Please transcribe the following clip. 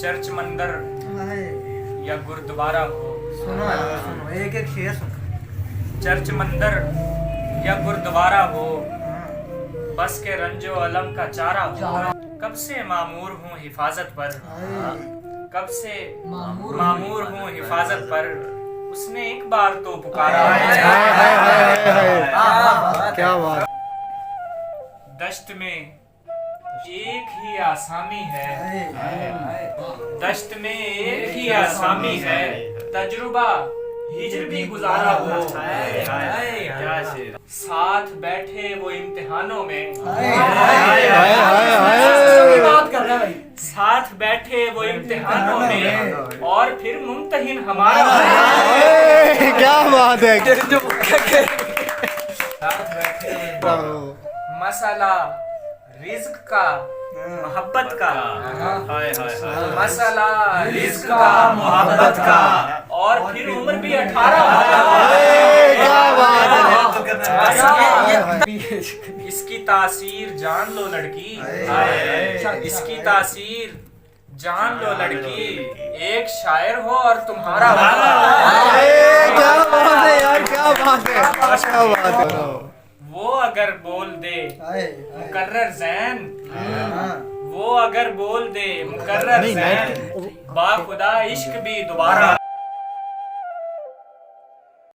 Church मंदिर या गुरुद्वारा हो, सुनो सुनो एक एक शेर सुनो। चर्च मंदिर या गुरुद्वारा हो, हाँ, बस के रंजो अलम का चारा हो। कब से मामूर हूँ हिफाजत पर, कब से मामूर हूँ हिफाजत पर, उसने एक बार तो पुकारा। क्या बात। दश्त में एक ही आसामी है, दश्त में एक ही आसामी है, तजुर्बा हिजर भी गुजारा हो। साथ बैठे वो इम्तिहानों में, साथ बैठे वो इम्तिहानों में, और फिर मुम्तहिन हमारा। क्या बात है। मसला रिज्क का मोहब्बत का, मसला रिज्क का मोहब्बत का, और फिर उम्र भी 18। क्या बात है। इसकी तासीर जान लो लड़की, इसकी तासीर जान लो लड़की, एक शायर हो और तुम्हारा। क्या बात है यार, क्या बात है, क्या बात है। वो अगर बोल दे मुकर्रर ज़ैन, वो अगर बोल दे मुकर्रर ज़ैन, बाखुदा इश्क भी दोबारा।